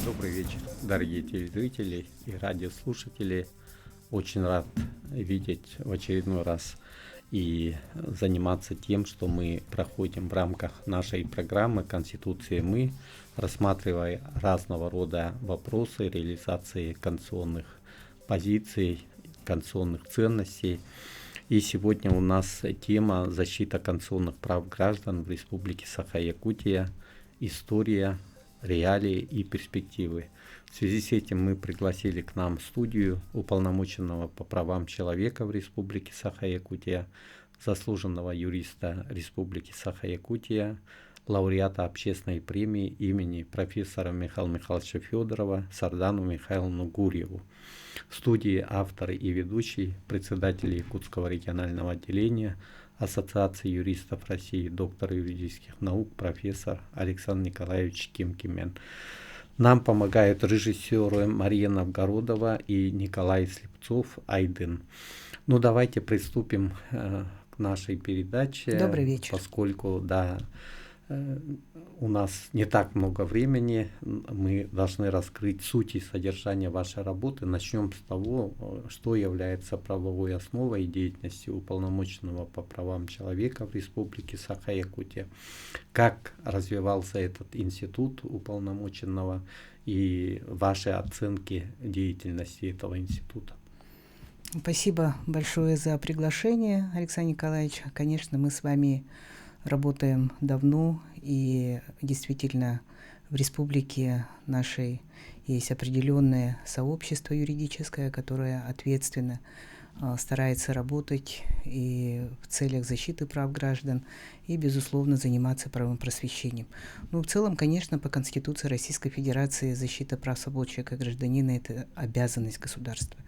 Добрый вечер, дорогие телезрители и радиослушатели. Очень рад видеть в очередной раз и заниматься тем, что мы проходим в рамках нашей программы «Конституции мы», рассматривая разного рода вопросы реализации конституционных позиций, конституционных ценностей. И сегодня у нас тема «Защита конституционных прав граждан в Республике Саха-Якутия. История, реалии и перспективы». В связи с этим мы пригласили к нам в студию уполномоченного по правам человека в Республике Саха-Якутия, заслуженного юриста Республики Саха-Якутия, лауреата общественной премии имени профессора Михаила Михайловича Федорова Сардану Михайловну Гурьеву. В студии автор и ведущий, председатель Якутского регионального отделения Ассоциации юристов России, доктор юридических наук, профессор Александр Николаевич Кимкимен. Нам помогают режиссеры Мария Новгородова и Николай Слепцов Айдын. Ну, давайте приступим к нашей передаче. Добрый вечер. Поскольку, у нас не так много времени, мы должны раскрыть суть и содержание вашей работы. Начнем с того, что является правовой основой деятельности уполномоченного по правам человека в Республике Саха-Якутия, как развивался этот институт уполномоченного и ваши оценки деятельности этого института. Спасибо большое за приглашение, Александр Николаевич. Конечно, мы с вами работаем давно, и действительно в республике нашей есть определенное сообщество юридическое, которое ответственно старается работать и в целях защиты прав граждан и, безусловно, заниматься правовым просвещением. Ну, в целом, конечно, по Конституции Российской Федерации защита прав свобод человека и гражданина – это обязанность государства.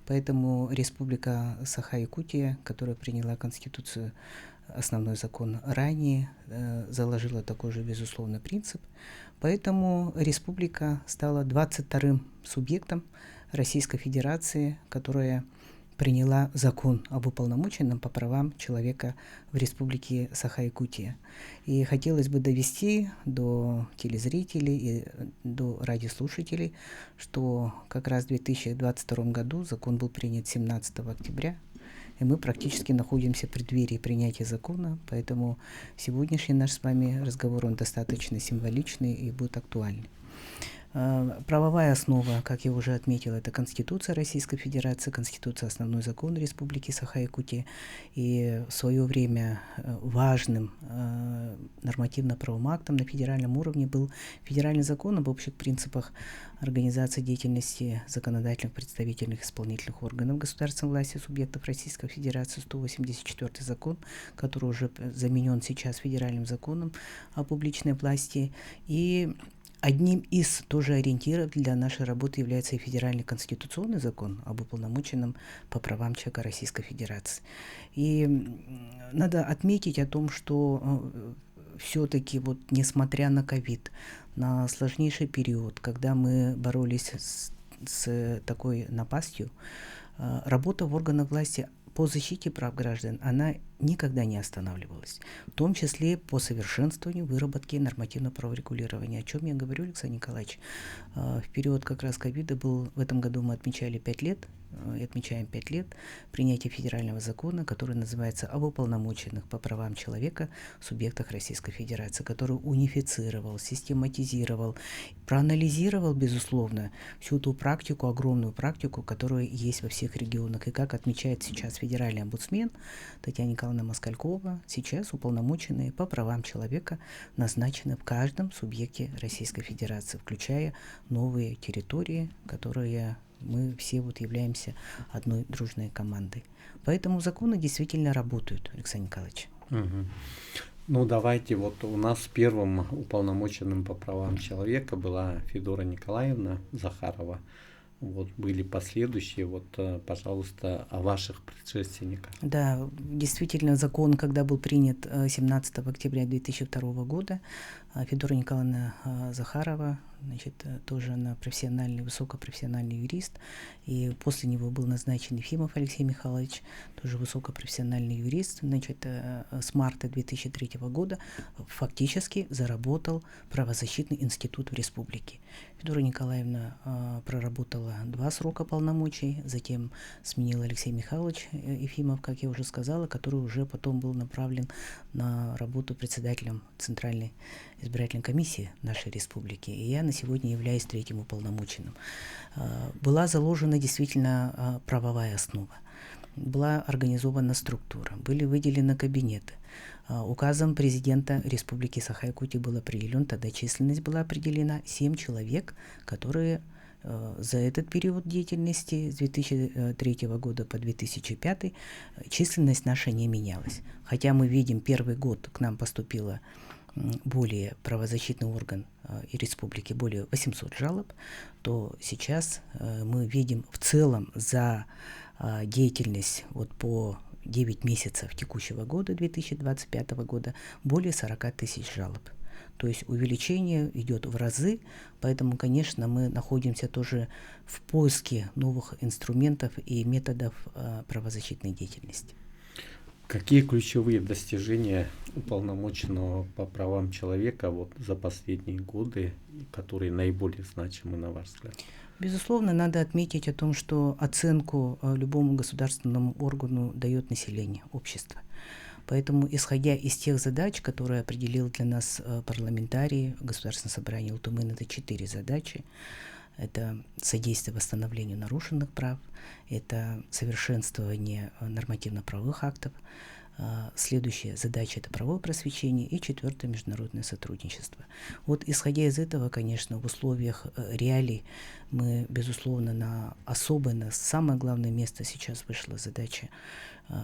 Поэтому Республика Саха-Якутия, которая приняла Конституцию, основной закон ранее, заложила такой же, безусловно, принцип. Поэтому республика стала 22-м субъектом Российской Федерации, которая приняла закон об уполномоченном по правам человека в Республике Саха-Якутия. И хотелось бы довести до телезрителей и до радиослушателей, что как раз в 2022 году закон был принят 17 октября, и мы практически находимся в преддверии принятия закона, поэтому сегодняшний наш с вами разговор, он достаточно символичный и будет актуальный. Правовая основа, как я уже отметила, это Конституция Российской Федерации, Конституция — основной закон Республики Саха-Якутия. И в свое время важным нормативно-правовым актом на федеральном уровне был федеральный закон об общих принципах организации деятельности законодательных, представительных, исполнительных органов государственной власти субъектов Российской Федерации, 184 закон, который уже заменен сейчас федеральным законом о публичной власти. И одним из тоже ориентиров для нашей работы является и федеральный конституционный закон об уполномоченном по правам человека Российской Федерации. И надо отметить о том, что все-таки несмотря на ковид, на сложнейший период, когда мы боролись с такой напастью, работа в органах власти по защите прав граждан, она никогда не останавливалась, в том числе по совершенствованию, выработке нормативно-правового регулирования. О чем я говорю, Александр Николаевич? В период как раз ковида в этом году мы отмечали 5 лет, и отмечаем 5 лет принятия федерального закона, который называется «Об уполномоченных по правам человека в субъектах Российской Федерации», который унифицировал, систематизировал, проанализировал, безусловно, всю ту практику, огромную практику, которая есть во всех регионах. И как отмечает сейчас федеральный омбудсмен Татьяна Николаевна Москалькова, сейчас уполномоченные по правам человека назначены в каждом субъекте Российской Федерации, включая новые территории, которые мы все являемся одной дружной командой. Поэтому законы действительно работают, Александр Николаевич. Угу. Ну, давайте, у нас первым уполномоченным по правам человека была Федора Николаевна Захарова. Были последующие, пожалуйста, о ваших предшественниках. Да, действительно, закон, когда был принят 17 октября 2002 года, Федора Николаевна Захарова, значит, тоже она профессиональный, высокопрофессиональный юрист, и после него был назначен Ефимов Алексей Михайлович, тоже высокопрофессиональный юрист, значит, с марта 2003 года фактически заработал правозащитный институт в республике. Федора Николаевна проработала 2 срока полномочий, затем сменил Алексей Михайлович Ефимов, как я уже сказала, который уже потом был направлен на работу председателем Центральной избирательной комиссии нашей республики, и я на сегодня являюсь 3-м уполномоченным. Была заложена действительно правовая основа, была организована структура, были выделены кабинеты. Указом президента Республики Саха-Якутия был определен, тогда численность была определена 7 человек, которые за этот период деятельности с 2003 года по 2005 численность наша не менялась. Хотя мы видим, первый год к нам поступило более правозащитный орган и республики, более 800 жалоб, то сейчас мы видим в целом за деятельность вот по 9 месяцев текущего года, 2025 года, более 40 тысяч жалоб. То есть увеличение идет в разы, поэтому, конечно, мы находимся тоже в поиске новых инструментов и методов правозащитной деятельности. Какие ключевые достижения уполномоченного по правам человека вот за последние годы, которые наиболее значимы, на ваш взгляд? Безусловно, надо отметить о том, что оценку любому государственному органу дает население, общество. Поэтому, исходя из тех задач, которые определил для нас парламентарий, Государственное собрание Ултумын, это 4 задачи. Это содействие восстановлению нарушенных прав, это совершенствование нормативно-правовых актов. Следующая задача – это правовое просвещение, и 4-е – международное сотрудничество. Вот исходя из этого, конечно, в условиях реалий мы, безусловно, на самое главное место сейчас вышла задача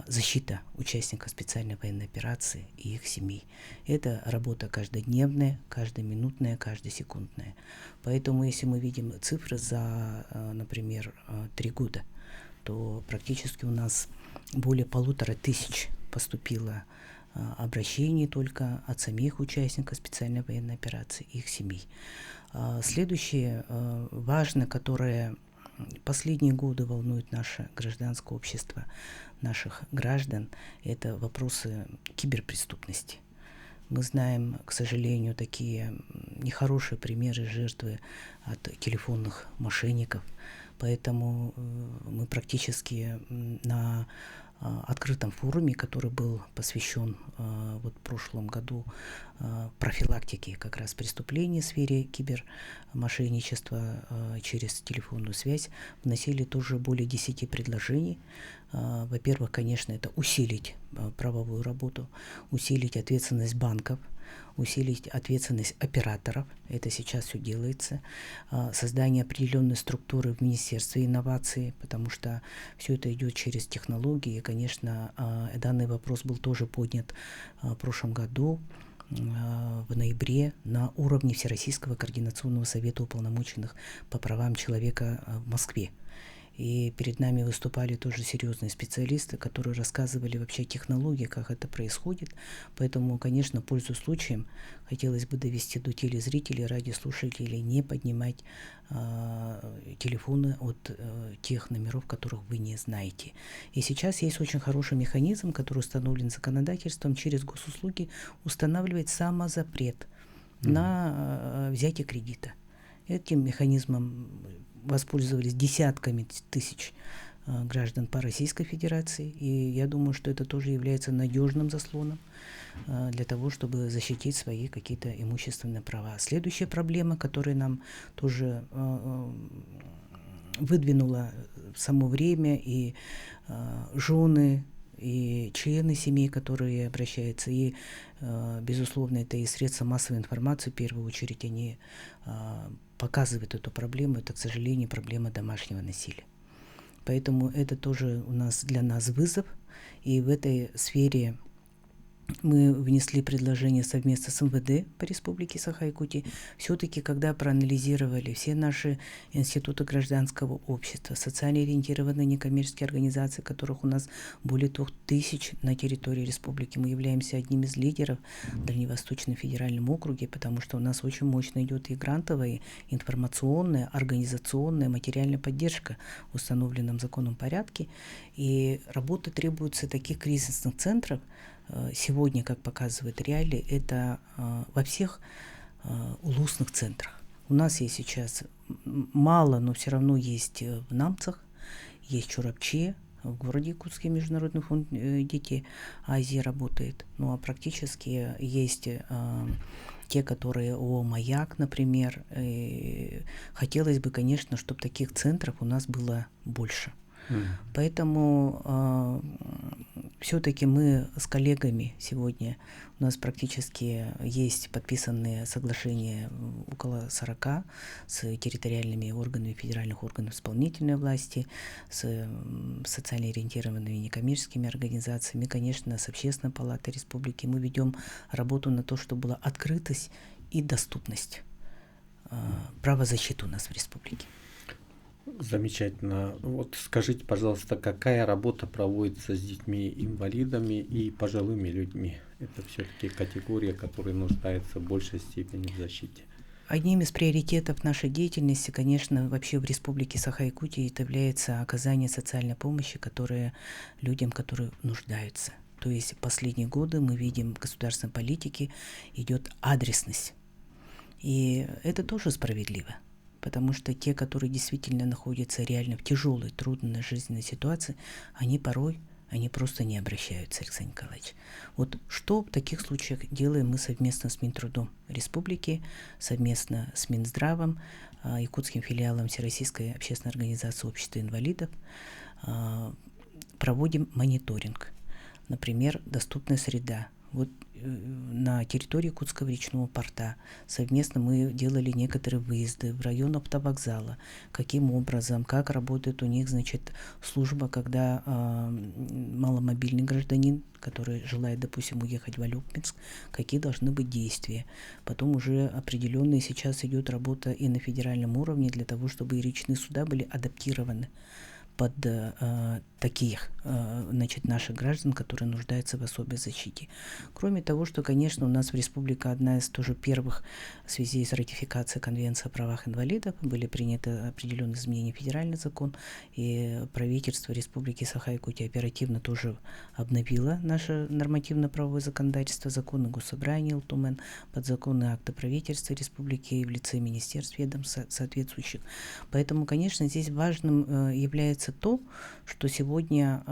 защита участников специальной военной операции и их семей. Это работа каждодневная, каждоминутная, каждосекундная. Поэтому, если мы видим цифры за, например, 3 года, то практически у нас более 1500 поступило обращений только от самих участников специальной военной операции и их семей. Следующее важное, которое последние годы волнует наше гражданское общество, наших граждан, это вопросы киберпреступности. Мы знаем, к сожалению, такие нехорошие примеры жертвы от телефонных мошенников, поэтому мы практически на открытом форуме, который был посвящен вот в прошлом году профилактике как раз преступлений в сфере кибермошенничества через телефонную связь, вносили тоже более 10 предложений. Во-первых, конечно, это усилить правовую работу, усилить ответственность банков, усилить ответственность операторов, это сейчас все делается, создание определенной структуры в Министерстве инноваций, потому что все это идет через технологии, и, конечно, данный вопрос был тоже поднят в прошлом году, в ноябре, на уровне Всероссийского координационного совета уполномоченных по правам человека в Москве. И перед нами выступали тоже серьезные специалисты, которые рассказывали вообще технологии, как это происходит. Поэтому, конечно, пользуясь случаем, хотелось бы довести до телезрителей, радиослушателей, не поднимать телефоны от тех номеров, которых вы не знаете. И сейчас есть очень хороший механизм, который установлен законодательством, через госуслуги устанавливает самозапрет на взятие кредита. Этим механизмом воспользовались десятками тысяч граждан по Российской Федерации, и я думаю, что это тоже является надежным заслоном для того, чтобы защитить свои какие-то имущественные права. Следующая проблема, которая нам тоже выдвинула само время, и жены, и члены семей, которые обращаются, и, безусловно, это и средства массовой информации, в первую очередь, они показывают эту проблему, это, к сожалению, проблема домашнего насилия. Поэтому это тоже для нас вызов, и в этой сфере мы внесли предложение совместно с МВД по Республике Саха-Якутия. Все-таки, когда проанализировали все наши институты гражданского общества, социально ориентированные некоммерческие организации, которых у нас более 2000 на территории республики, мы являемся одним из лидеров в Дальневосточном федеральном округе, потому что у нас очень мощно идет и грантовая, информационная, организационная, материальная поддержка в установленном законом порядке. И работа требуется таких кризисных центров. Сегодня, как показывает реалии, это во всех улусных центрах. У нас есть сейчас мало, но все равно есть в Намцах, есть в Чурапче, в городе Якутске Международный фонд детей Азии работает. Ну а практически есть те, которые ООО «Маяк», например. И хотелось бы, конечно, чтобы таких центров у нас было больше. Поэтому все-таки мы с коллегами сегодня, у нас практически есть подписанные соглашения около 40 с территориальными органами федеральных органов исполнительной власти, с социально ориентированными некоммерческими организациями, конечно, с Общественной палатой республики. Мы ведем работу на то, чтобы была открытость и доступность правозащиты у нас в республике. Замечательно. Вот скажите, пожалуйста, какая работа проводится с детьми-инвалидами и пожилыми людьми? Это все-таки категория, которая нуждается в большей степени в защите. Одним из приоритетов нашей деятельности, конечно, вообще в Республике Саха-Якутия это является оказание социальной помощи людям, которые нуждаются. То есть в последние годы мы видим в государственной политике идет адресность. И это тоже справедливо. Потому что те, которые действительно находятся реально в тяжелой, трудной жизненной ситуации, они просто не обращаются, Александр Николаевич. Вот что в таких случаях делаем мы совместно с Минтрудом Республики, совместно с Минздравом, якутским филиалом Всероссийской общественной организации общества инвалидов, проводим мониторинг. Например, доступная среда. Вот на территории Якутского речного порта совместно мы делали некоторые выезды в район автовокзала. Каким образом, как работает у них, служба, когда маломобильный гражданин, который желает, допустим, уехать в Алюкминск, какие должны быть действия. Потом уже определенная сейчас идет работа и на федеральном уровне для того, чтобы и речные суда были адаптированы под таких, наших граждан, которые нуждаются в особой защите. Кроме того, что, конечно, у нас в республике одна из тоже первых в связи с ратификацией Конвенции о правах инвалидов были приняты определенные изменения в федеральный закон, и правительство Республики Саха-Якутия оперативно тоже обновило наше нормативно-правовое законодательство, законы Госсобрания ЛТУМЭН, подзаконные акты правительства республики и в лице министерств, ведомств соответствующих. Поэтому, конечно, здесь важным является то, что сегодня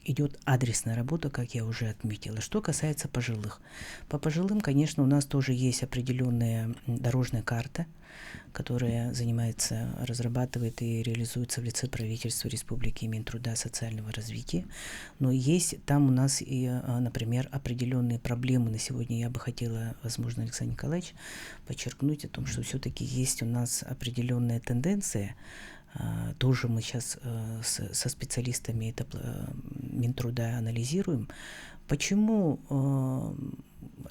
идет адресная работа, как я уже отметила. Что касается пожилых. По пожилым, конечно, у нас тоже есть определенная дорожная карта, которая разрабатывает и реализуется в лице правительства Республики и Минтруда социального развития. Но есть там у нас и, например, определенные проблемы. На сегодня я бы хотела, возможно, Александр Николаевич, подчеркнуть о том, что все-таки есть у нас определенная тенденция. Тоже мы сейчас со специалистами это Минтруда анализируем. Почему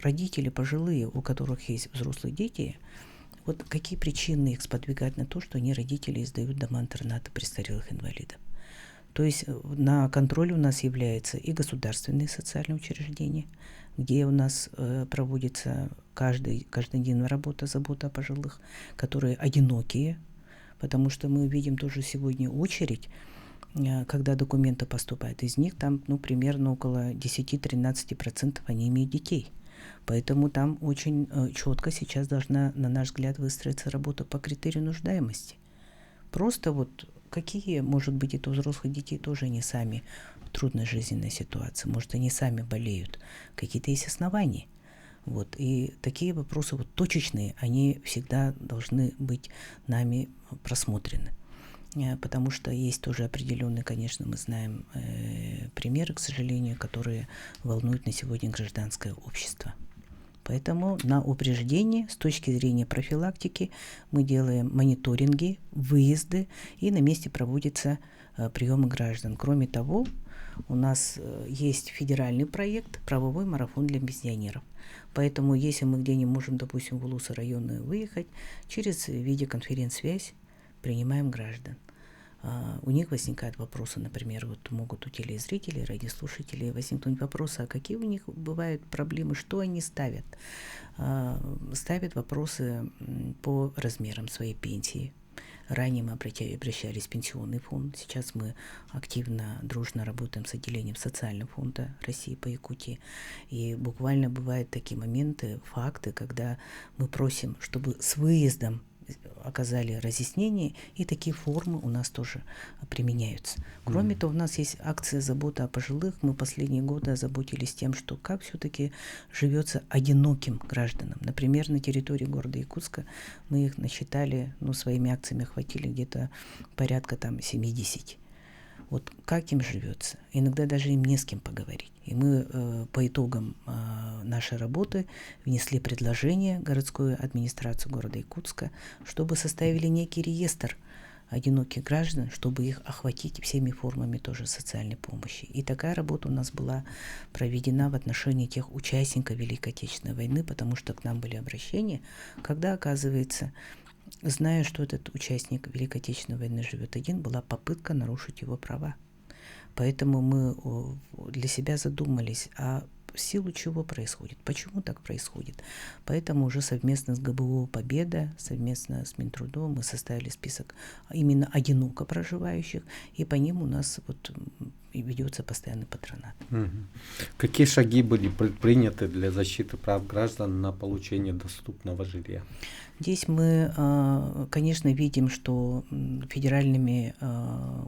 родители пожилые, у которых есть взрослые дети, вот какие причины их сподвигают на то, что они, родители, сдают дома-интернаты престарелых инвалидов? То есть на контроле у нас являются и государственные социальные учреждения, где у нас проводится каждодневная работа, забота о пожилых, которые одинокие, потому что мы видим тоже сегодня очередь, когда документы поступают. Из них там, примерно около 10-13% они имеют детей. Поэтому там очень четко сейчас должна, на наш взгляд, выстроиться работа по критерию нуждаемости. Просто какие, может быть, это у взрослых детей тоже они сами в трудной жизненной ситуации, может, они сами болеют, какие-то есть основания. И такие вопросы точечные, они всегда должны быть нами просмотрены. Потому что есть тоже определенные, конечно, мы знаем примеры, к сожалению, которые волнуют на сегодня гражданское общество. Поэтому на упреждение с точки зрения профилактики мы делаем мониторинги, выезды, и на месте проводятся приемы граждан. Кроме того, у нас есть федеральный проект «Правовой марафон для пенсионеров». Поэтому, если мы где не можем, допустим, в улусы районы выехать, через видеоконференц-связь принимаем граждан. У них возникают вопросы, например, вот могут у телезрителей, радиослушателей возникнуть вопросы, а какие у них бывают проблемы, что они ставят. Ставят вопросы по размерам своей пенсии. Ранее мы обращались в пенсионный фонд, сейчас мы активно, дружно работаем с отделением Социального фонда России по Якутии. И буквально бывают такие моменты, факты, когда мы просим, чтобы с выездом оказали разъяснение, и такие формы у нас тоже применяются. Кроме того, у нас есть акция «Забота о пожилых». Мы последние годы озаботились тем, что как все-таки живется одиноким гражданам. Например, на территории города Якутска мы их насчитали, своими акциями охватили где-то порядка 70. Вот как им живется? Иногда даже им не с кем поговорить. И мы по итогам нашей работы внесли предложение в городскую администрацию города Якутска, чтобы составили некий реестр одиноких граждан, чтобы их охватить всеми формами тоже социальной помощи. И такая работа у нас была проведена в отношении тех участников Великой Отечественной войны, потому что к нам были обращения, когда, оказывается, зная, что этот участник Великой Отечественной войны живет один, была попытка нарушить его права. Поэтому мы для себя задумались, а в силу чего происходит, почему так происходит. Поэтому уже совместно с ГБУ «Победа», совместно с Минтрудом мы составили список именно одиноко проживающих, и по ним у нас ведется постоянный патронат. Какие шаги были предприняты для защиты прав граждан на получение доступного жилья? Здесь мы, конечно, видим, что федеральными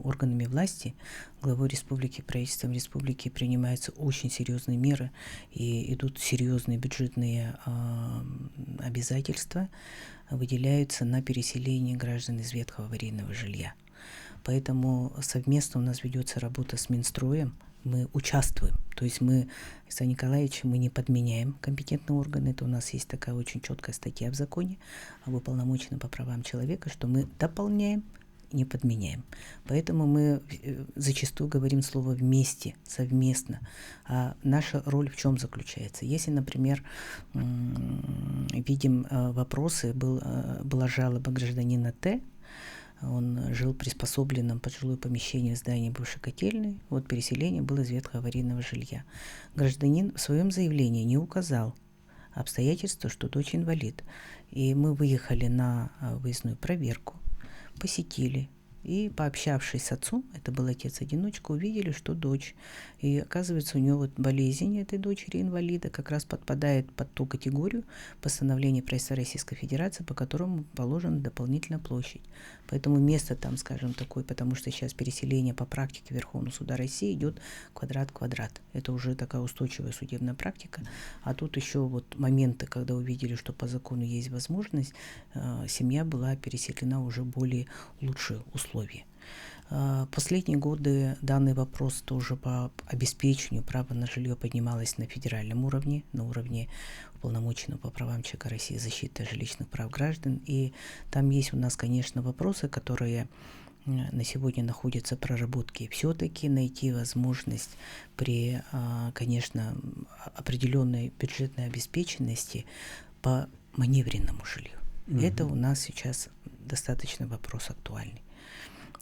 органами власти, главой республики, правительством республики принимаются очень серьезные меры и идут серьезные бюджетные обязательства, выделяются на переселение граждан из ветхого аварийного жилья. Поэтому совместно у нас ведется работа с Минстроем, мы участвуем. То есть мы, Александр Николаевич, мы не подменяем компетентные органы. Это у нас есть такая очень четкая статья в законе об уполномоченном по правам человека, что мы дополняем, не подменяем. Поэтому мы зачастую говорим слово «вместе», «совместно». А наша роль в чем заключается? Если, например, видим вопросы, была жалоба гражданина Т., он жил в приспособленном под жилое помещение в здании бывшей котельной. Вот переселение было из ветхого аварийного жилья. Гражданин в своем заявлении не указал обстоятельства, что дочь инвалид. И мы выехали на выездную проверку, посетили. И, пообщавшись с отцом, это был отец-одиночка, увидели, что дочь. И оказывается, у него болезнь этой дочери инвалида как раз подпадает под ту категорию постановления правительства Российской Федерации, по которому положена дополнительная площадь. Поэтому место там, скажем, такое, потому что сейчас переселение по практике Верховного суда России идет квадрат-квадрат. Это уже такая устойчивая судебная практика. А тут еще моменты, когда увидели, что по закону есть возможность, семья была переселена уже более лучшие условия. Последние годы данный вопрос тоже по обеспечению права на жилье поднималось на федеральном уровне, на уровне уполномоченного по правам человека России защиты жилищных прав граждан. И там есть у нас, конечно, вопросы, которые на сегодня находятся в проработке. Все-таки найти возможность при, конечно, определенной бюджетной обеспеченности по маневренному жилью. Это у нас сейчас достаточно вопрос актуальный.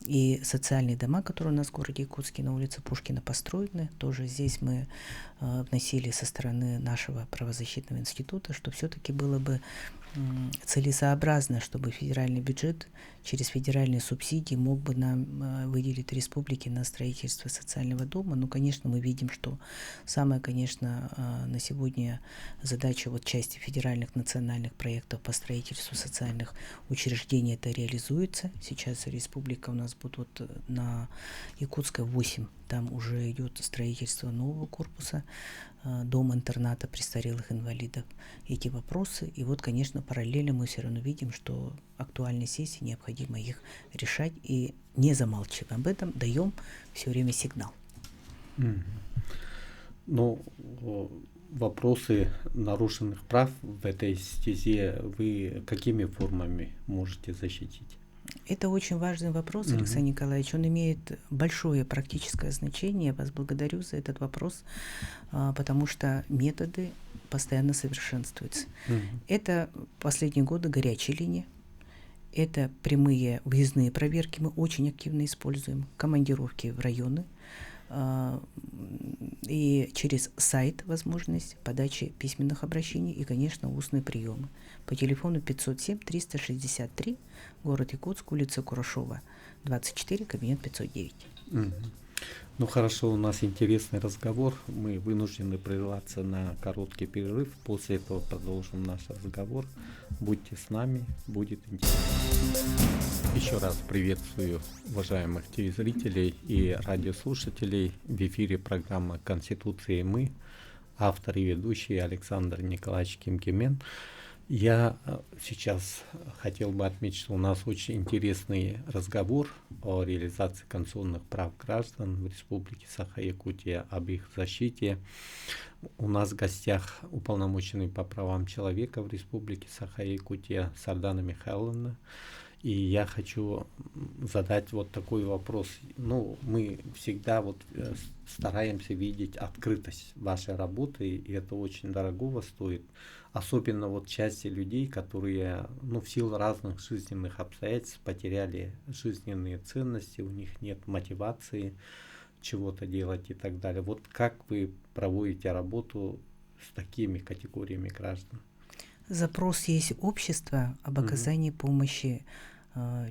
И социальные дома, которые у нас в городе Якутске на улице Пушкина построены, тоже здесь мы вносили со стороны нашего правозащитного института, что все-таки было бы целесообразно, чтобы федеральный бюджет через федеральные субсидии мог бы нам выделить республике на строительство социального дома. Ну, конечно, мы видим, что самая, конечно, на сегодня задача части федеральных национальных проектов по строительству социальных учреждений это реализуется. Сейчас республика у нас будет на Якутской 8, там уже идет строительство нового корпуса, дом-интерната престарелых инвалидов. Эти вопросы. И конечно, параллельно мы все равно видим, что актуальные сессии, необходимо их решать и не замалчиваем об этом, даем все время сигнал. Вопросы нарушенных прав в этой стезе вы какими формами можете защитить? Это очень важный вопрос, Александр Николаевич. Он имеет большое практическое значение. Я вас благодарю за этот вопрос, потому что методы постоянно совершенствуются. Это последние годы горячие линии. Это прямые выездные проверки. Мы очень активно используем командировки в районы. И через сайт возможность подачи письменных обращений и, конечно, устные приемы. По телефону 507-363, город Якутск, улица Курашова, 24, кабинет 509. Ну хорошо, у нас интересный разговор. Мы вынуждены прерваться на короткий перерыв. После этого продолжим наш разговор. Будьте с нами, будет интересно. Еще раз приветствую уважаемых телезрителей и радиослушателей. В эфире программа «Конституция и мы». Автор и ведущий Александр Николаевич Кимкимен. Я сейчас хотел бы отметить, что у нас очень интересный разговор о реализации конституционных прав граждан в Республике Саха-Якутия, об их защите. У нас в гостях уполномоченный по правам человека в Республике Саха-Якутия Сардана Михайловна. И я хочу задать вот такой вопрос. Ну, мы всегда стараемся видеть открытость вашей работы, и это очень дорогого стоит. Особенно части людей, которые, в силу разных жизненных обстоятельств потеряли жизненные ценности, у них нет мотивации чего-то делать и так далее. Вот как вы проводите работу с такими категориями граждан? Запрос есть общества об оказании помощи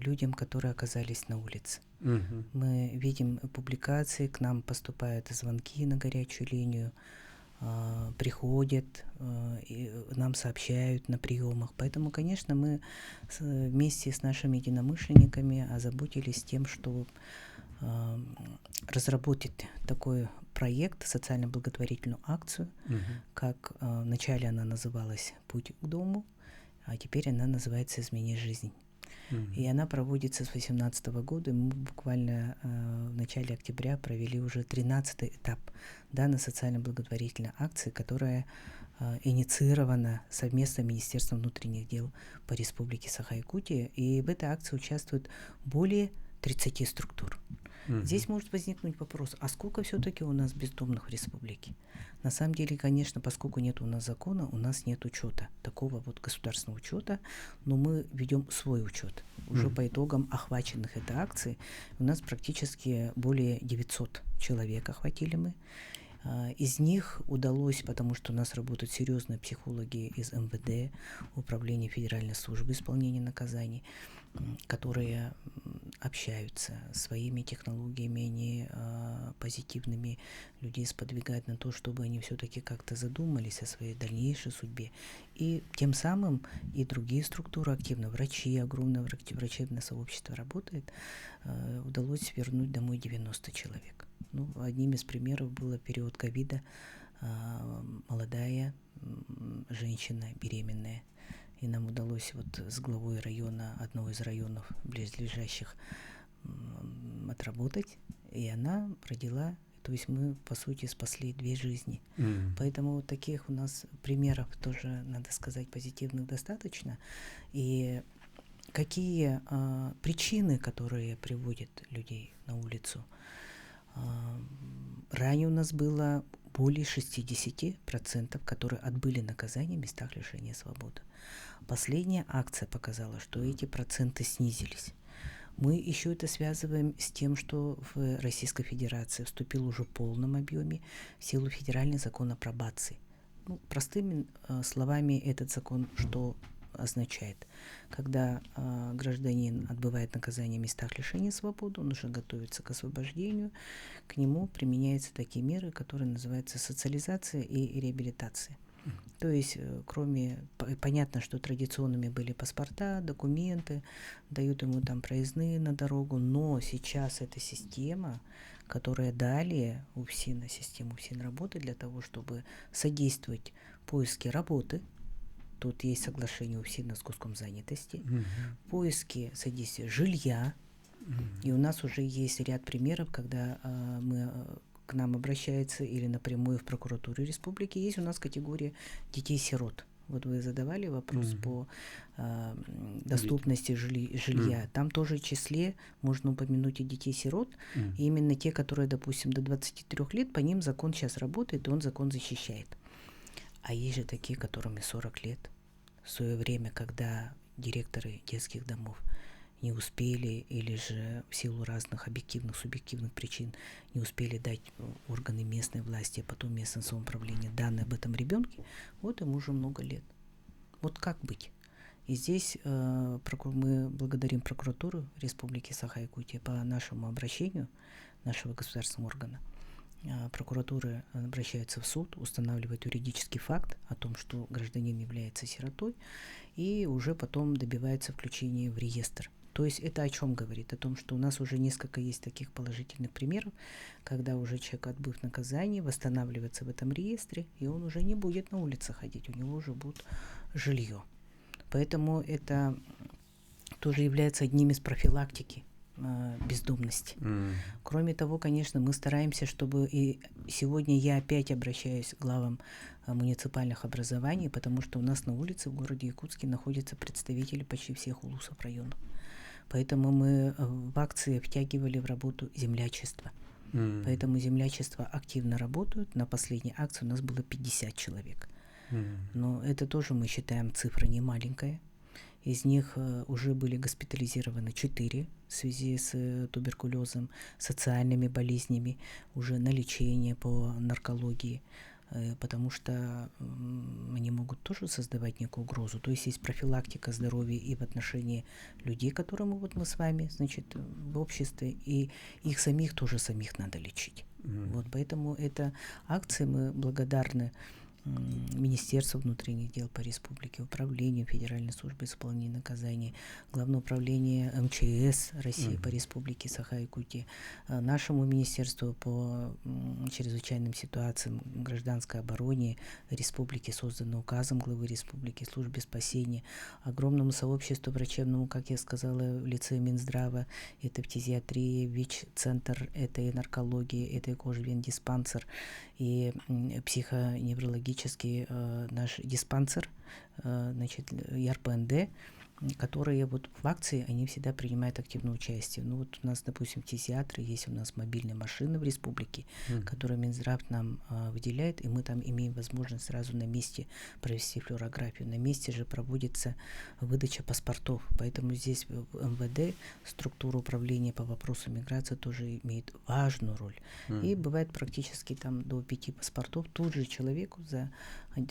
людям, которые оказались на улице. Мы видим публикации, к нам поступают звонки на горячую линию, приходят, и нам сообщают на приемах. Поэтому, конечно, мы вместе с нашими единомышленниками озаботились тем, что разработать такой проект, социально-благотворительную акцию, как вначале она называлась «Путь к дому», а теперь она называется «Измени жизнь». И она проводится с 2018 года. Мы буквально в начале октября провели уже 13-й этап данной социально-благотворительной акции, которая инициирована совместно Министерством внутренних дел по Республике Саха-Якутия. И в этой акции участвует более 30 структур. Здесь может возникнуть вопрос, а сколько все-таки у нас бездомных в республике? На самом деле, конечно, поскольку нет у нас закона, у нас нет учета, такого государственного учета, но мы ведем свой учет. Уже по итогам охваченных этой акции у нас практически более 900 человек охватили мы. Из них удалось, потому что у нас работают серьезные психологи из МВД, Управления Федеральной службы исполнения наказаний, которые общаются своими технологиями, они позитивными людей сподвигают на то, чтобы они все-таки как-то задумались о своей дальнейшей судьбе. И тем самым и другие структуры активно, врачи, огромное врачебное сообщество работает, удалось вернуть домой 90 человек. Одним из примеров был период ковида, молодая женщина, беременная. И нам удалось с главой района, одного из районов близлежащих, отработать. И она родила, то есть мы, по сути, спасли 2 жизни. Поэтому таких у нас примеров тоже, надо сказать, позитивных достаточно. И какие причины, которые приводят людей на улицу? Ранее у нас было более 60%, которые отбыли наказание в местах лишения свободы. Последняя акция показала, что эти проценты снизились. Мы еще это связываем с тем, что в Российской Федерации вступил уже в полном объеме в силу федеральный закон о пробации. Простыми словами, этот закон что означает? Когда гражданин отбывает наказание в местах лишения свободы, он уже готовится к освобождению, к нему применяются такие меры, которые называются социализация и реабилитация. То есть, понятно, что традиционными были паспорта, документы, дают ему проездные на дорогу, но сейчас эта система, которая далее система УФСИН работает для того, чтобы содействовать поиске работы. Тут есть соглашение УФСИНа с Госкомзанятости, поиски содействия жилья. И у нас уже есть ряд примеров, когда к нам обращаются или напрямую в прокуратуру республики. Есть у нас категория детей-сирот. Вот вы задавали вопрос Мгм. по доступности жилья. Там тоже в числе можно упомянуть и детей-сирот, Мгм. и именно те, которые, допустим, до 23 лет, по ним закон сейчас работает, и он закон защищает. А есть же такие, которым и 40 лет. В свое время, когда директоры детских домов не успели или же в силу разных объективных, субъективных причин не успели дать органы местной власти, а потом местное самоуправление данные об этом ребенке, вот ему уже много лет. Вот как быть? И здесь мы благодарим прокуратуру Республики Саха-Якутия по нашему обращению, нашего государственного органа. Прокуратура обращается в суд, устанавливает юридический факт о том, что гражданин является сиротой, и уже потом добивается включения в реестр. То есть это о чем говорит? О том, что у нас уже несколько есть таких положительных примеров, когда уже человек, отбыв наказание, восстанавливается в этом реестре, и он уже не будет на улице ходить, у него уже будет жилье. Поэтому это тоже является одним из профилактики бездомности. Кроме того, конечно, мы стараемся, чтобы и сегодня я опять обращаюсь к главам муниципальных образований, потому что у нас на улице в городе Якутске находятся представители почти всех улусов районов. Поэтому мы в акции втягивали в работу землячество. Поэтому землячества активно работают. На последней акции у нас было 50 человек. Но это тоже, мы считаем, цифра не маленькая. Из них уже были госпитализированы 4 в связи с туберкулезом, социальными болезнями, уже на лечение по наркологии, потому что они могут тоже создавать некую угрозу. То есть есть профилактика здоровья и в отношении людей, которым вот мы с вами, значит, в обществе, и их самих тоже самих надо лечить. Вот, поэтому эта акция, мы благодарны Министерству внутренних дел по республике, Управлению Федеральной службы исполнения наказаний, Главное управление МЧС России по республике Саха-Якутия, нашему Министерству по чрезвычайным ситуациям, гражданской обороне республики, созданной указом главы республики, службе спасения, огромному сообществу врачебному, как я сказала, в лице Минздрава, это фтизиатрия, ВИЧ-центр, это и наркология, это и кожевен-диспансер, и психоневрологический наш диспансер, значит, ЯРПНД, которые вот в акции, они всегда принимают активное участие. Ну вот у нас, допустим, фтизиатры, есть у нас мобильные машины в республике, которые Минздрав нам выделяет, и мы там имеем возможность сразу на месте провести флюорографию. На месте же проводится выдача паспортов, поэтому здесь в МВД структура управления по вопросу миграции тоже имеет важную роль. И бывает практически там до 5 паспортов тут же человеку за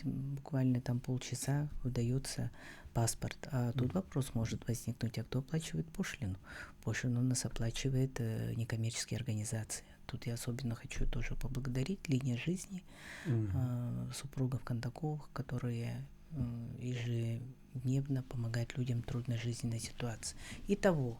буквально там полчаса выдается паспорт. А тут вопрос может возникнуть, а кто оплачивает пошлину? Пошлину у нас оплачивает некоммерческие организации. Тут я особенно хочу тоже поблагодарить «Линия жизни», супругов Кондаковых, которые ежедневно помогают людям в трудной жизненной ситуации. Итого,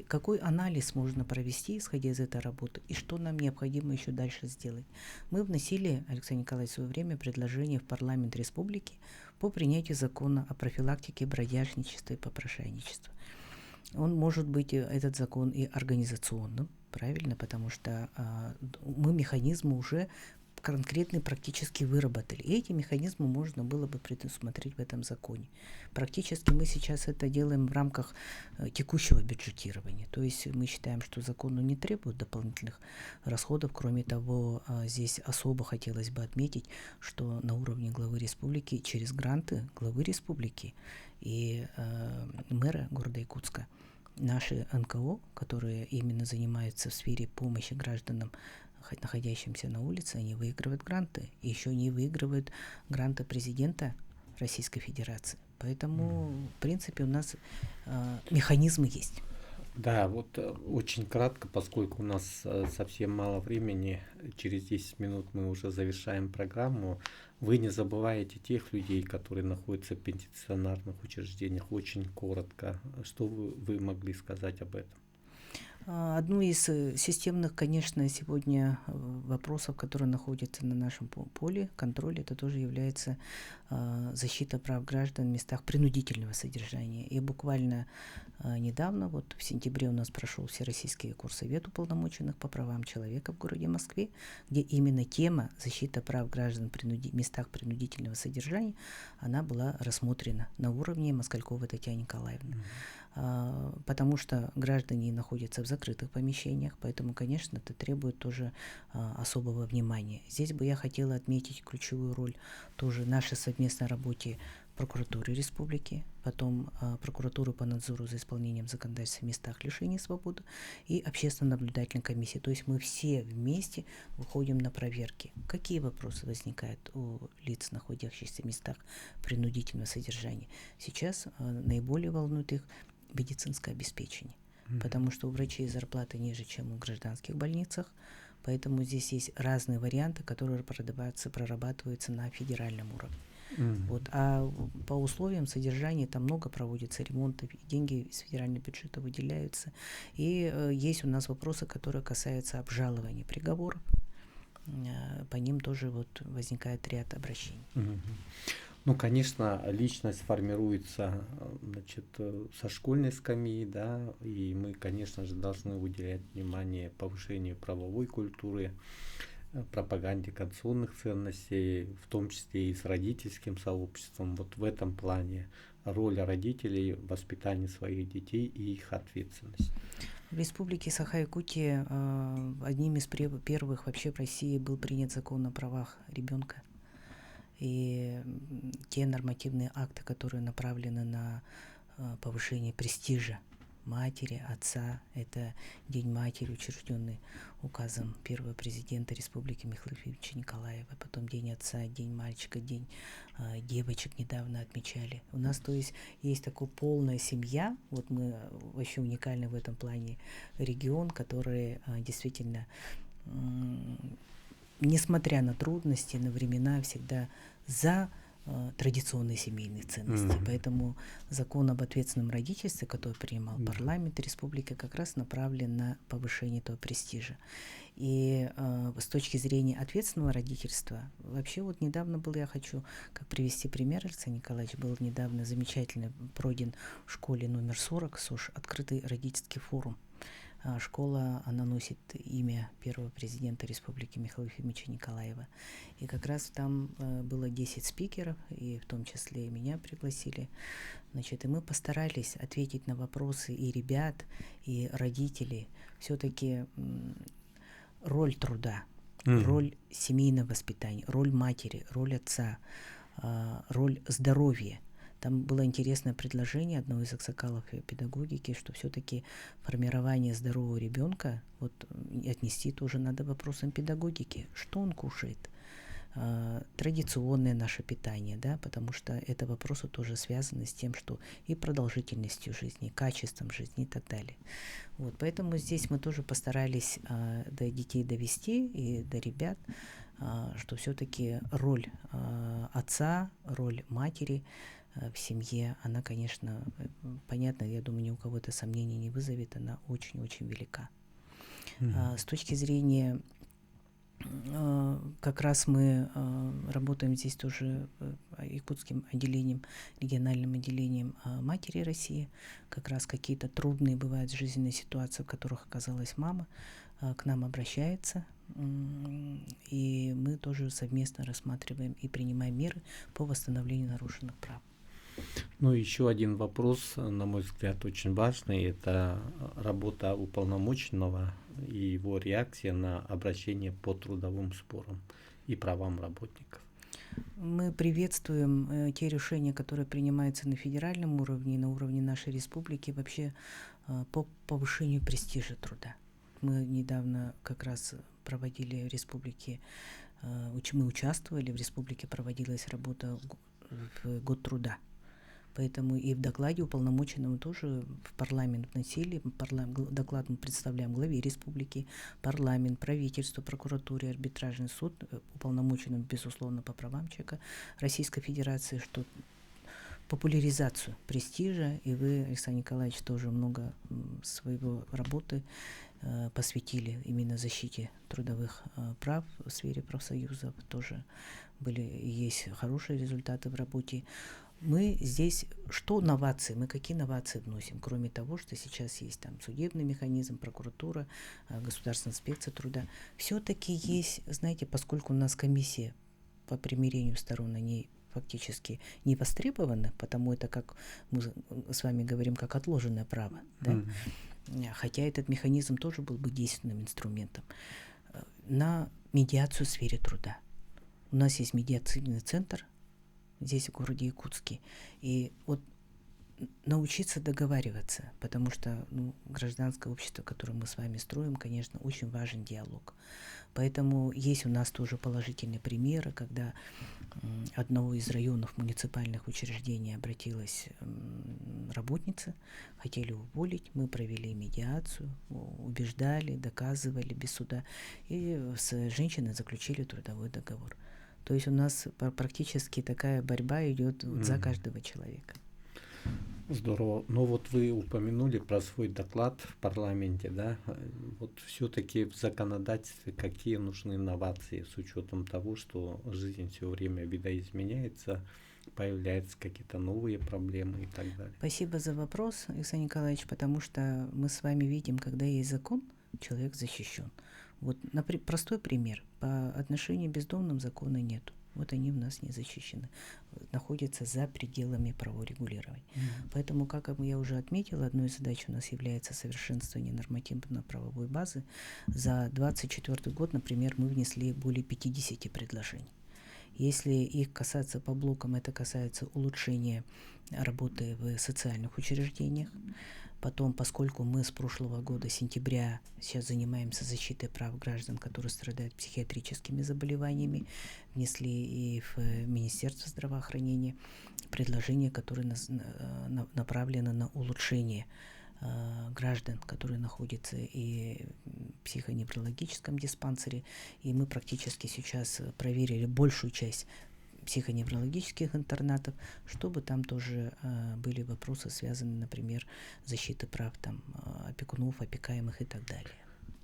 какой анализ можно провести, исходя из этой работы, и что нам необходимо еще дальше сделать. Мы вносили, Александр Николаевич, в свое время предложение в парламент республики по принятию закона о профилактике бродяжничества и попрошайничества. Он может быть, этот закон, и организационным, правильно, потому что мы механизмы уже конкретные практически выработали. И эти механизмы можно было бы предусмотреть в этом законе. Практически мы сейчас это делаем в рамках текущего бюджетирования. То есть мы считаем, что закону не требует дополнительных расходов. Кроме того, здесь особо хотелось бы отметить, что на уровне главы республики через гранты главы республики и мэра города Якутска наши НКО, которые именно занимаются в сфере помощи гражданам, находящимся на улице, они выигрывают гранты. И еще они выигрывают гранты президента Российской Федерации. Поэтому, в принципе, у нас механизмы есть. Да, вот очень кратко, поскольку у нас совсем мало времени, через 10 минут мы уже завершаем программу. Вы не забываете тех людей, которые находятся в пенитенциарных учреждениях, очень коротко. Что вы могли сказать об этом? Одну из системных, конечно, сегодня вопросов, которые находятся на нашем поле контроля, это тоже является защита прав граждан в местах принудительного содержания. И буквально недавно, вот в сентябре у нас прошел Всероссийский курсовет уполномоченных по правам человека в городе Москве, где именно тема защита прав граждан в местах принудительного содержания, она была рассмотрена на уровне Москальковой Татьяны Николаевны. Потому что граждане находятся в закрытых помещениях, поэтому, конечно, это требует тоже особого внимания. Здесь бы я хотела отметить ключевую роль тоже нашей совместной работе прокуратуры республики, потом прокуратуры по надзору за исполнением законодательства в местах лишения свободы и общественно-наблюдательной комиссии. То есть мы все вместе выходим на проверки. Какие вопросы возникают у лиц, находящихся в местах принудительного содержания? Сейчас наиболее волнует их медицинское обеспечение, потому что у врачей зарплаты ниже, чем в гражданских больницах, поэтому здесь есть разные варианты, которые прорабатываются на федеральном уровне. Вот. А по условиям содержания там много проводится ремонтов, деньги из федерального бюджета выделяются. И есть у нас вопросы, которые касаются обжалования приговоров. По ним тоже вот возникает ряд обращений. Ну, конечно, личность формируется, значит, со школьной скамьи, да, и мы, конечно же, должны уделять внимание повышению правовой культуры, пропаганде конституционных ценностей, в том числе и с родительским сообществом. Вот в этом плане роль родителей в воспитании своих детей и их ответственность. В Республике Саха-Якутия одним из первых вообще в России был принят закон о правах ребенка. И те нормативные акты, которые направлены на повышение престижа матери, отца, это День матери, учрежденный указом первого президента Республики Михаила Федоровича Николаева, потом День отца, День мальчика, День девочек недавно отмечали. У нас, то есть такая полная семья, вот мы вообще уникальный в этом плане регион, который действительно, несмотря на трудности, на времена, всегда за традиционные семейные ценности. Поэтому закон об ответственном родительстве, который принимал парламент республики, как раз направлен на повышение этого престижа. И с точки зрения ответственного родительства, вообще вот недавно был, я хочу как привести пример, Александр Николаевич, был недавно замечательно пройден в школе номер 40 СОЖ открытый родительский форум. Школа, она носит имя первого президента Республики Михаила Ефимовича Николаева. И как раз там было 10 спикеров, и в том числе и меня пригласили. Значит, и мы постарались ответить на вопросы и ребят, и родителей. Все-таки роль труда, роль семейного воспитания, роль матери, роль отца, роль здоровья. Там было интересное предложение одного из аксакалов педагогики, что все-таки формирование здорового ребенка вот, отнести тоже надо вопросам педагогики. Что он кушает? Традиционное наше питание, да, потому что это вопросы тоже связаны с тем, что и продолжительностью жизни, и качеством жизни и так далее. Вот, поэтому здесь мы тоже постарались до детей довести и до ребят, что все-таки роль отца, роль матери в семье, она, конечно, понятно, я думаю, ни у кого это сомнений не вызовет, она очень-очень велика. С точки зрения, как раз мы работаем здесь тоже якутским отделением, региональным отделением матери России, как раз какие-то трудные бывают жизненные ситуации, в которых оказалась мама, к нам обращается, и мы тоже совместно рассматриваем и принимаем меры по восстановлению нарушенных прав. Ну, еще один вопрос, на мой взгляд, очень важный. Это работа уполномоченного и его реакция на обращение по трудовым спорам и правам работников. Мы приветствуем те решения, которые принимаются на федеральном уровне и на уровне нашей республики вообще по повышению престижа труда. Мы недавно как раз проводили в республике, мы участвовали, в республике проводилась работа в год труда. Поэтому и в докладе уполномоченному тоже в парламент вносили. Доклад мы представляем главе республики, парламент, правительству, прокуратуре, арбитражный суд, уполномоченным, безусловно, по правам человека Российской Федерации, что популяризацию престижа, и вы, Александр Николаевич, тоже много своего работы посвятили именно защите трудовых прав в сфере профсоюзов. Тоже были и есть хорошие результаты в работе. Мы здесь, что новации, мы какие новации вносим, кроме того, что сейчас есть там судебный механизм, прокуратура, государственная инспекция труда. Все-таки есть, знаете, поскольку у нас комиссия по примирению сторон, они фактически не востребованы, потому это, как мы с вами говорим, как отложенное право, да? Хотя этот механизм тоже был бы действенным инструментом. На медиацию в сфере труда. У нас есть медиационный центр здесь, в городе Якутске. И вот научиться договариваться, потому что гражданское общество, которое мы с вами строим, конечно, очень важен диалог. Поэтому есть у нас тоже положительные примеры, когда одного из районов муниципальных учреждений обратилась работница, хотели уволить, мы провели медиацию, убеждали, доказывали без суда, и с женщиной заключили трудовой договор. То есть у нас практически такая борьба идет за каждого человека. Здорово. Но вот вы упомянули про свой доклад в парламенте, да? Вот все-таки в законодательстве какие нужны инновации с учетом того, что жизнь все время видоизменяется, появляются какие-то новые проблемы и так далее. Спасибо за вопрос, Александр Николаевич, потому что мы с вами видим, когда есть закон, человек защищен. Вот простой пример. По отношению к бездомным закона нету. Вот они у нас не защищены, находятся за пределами праворегулирования. Поэтому, как я уже отметила, одной из задач у нас является совершенствование нормативно-правовой базы. За 2024 год, например, мы внесли более 50 предложений. Если их касаться по блокам, это касается улучшения работы в социальных учреждениях. Потом, поскольку мы с прошлого года, сентября, сейчас занимаемся защитой прав граждан, которые страдают психиатрическими заболеваниями, внесли и в Министерство здравоохранения предложения, которые направлены на улучшение граждан, которые находятся и в психоневрологическом диспансере. И мы практически сейчас проверили большую часть психоневрологических интернатов, чтобы там тоже были вопросы, связанные, например, с защитой прав там, опекунов, опекаемых и так далее.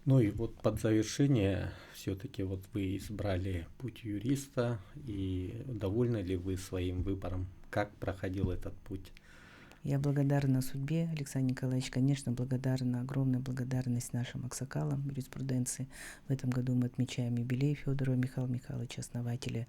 Ну и вот под завершение, все-таки вот вы избрали путь юриста, и довольны ли вы своим выбором? Как проходил этот путь? Я благодарна судьбе, Александр Николаевич, конечно, благодарна, огромная благодарность нашим аксакалам юриспруденции. В этом году мы отмечаем юбилей Федорова Михаила Михайловича, основателя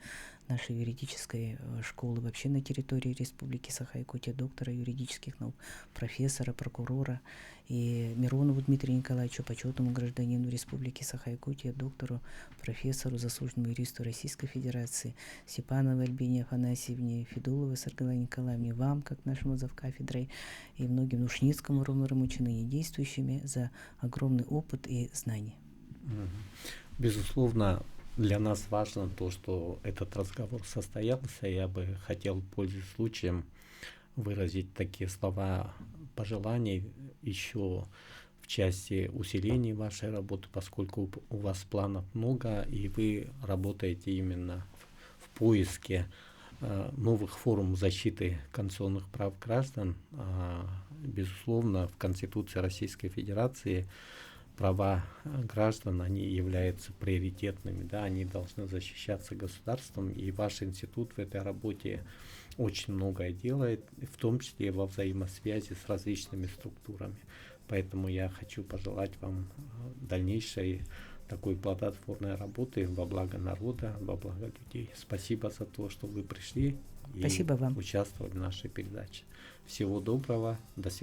нашей юридической школы вообще на территории Республики Саха-Якутия, доктора юридических наук, профессора, прокурора, и Миронову Дмитрию Николаевичу, почетному гражданину Республики Саха-Якутия, доктору, профессору, заслуженному юристу Российской Федерации, Степановой Альбине Афанасьевне, Федуловой Саргалане Николаевне, вам, как нашему завкафедрой, и многим Нушницкому Роману ныне действующими за огромный опыт и знания. Безусловно, для нас важно то, что этот разговор состоялся. Я бы хотел, пользуясь случаем, выразить такие слова пожеланий еще в части усиления вашей работы, поскольку у вас планов много, и вы работаете именно в поиске новых форм защиты конституционных прав граждан. Безусловно, в Конституции Российской Федерации права граждан, они являются приоритетными, да, они должны защищаться государством, и ваш институт в этой работе очень многое делает, в том числе во взаимосвязи с различными структурами. Поэтому я хочу пожелать вам дальнейшей такой плодотворной работы во благо народа, во благо людей. Спасибо за то, что вы пришли и Спасибо вам. участвовали в нашей передаче. Всего доброго, до свидания.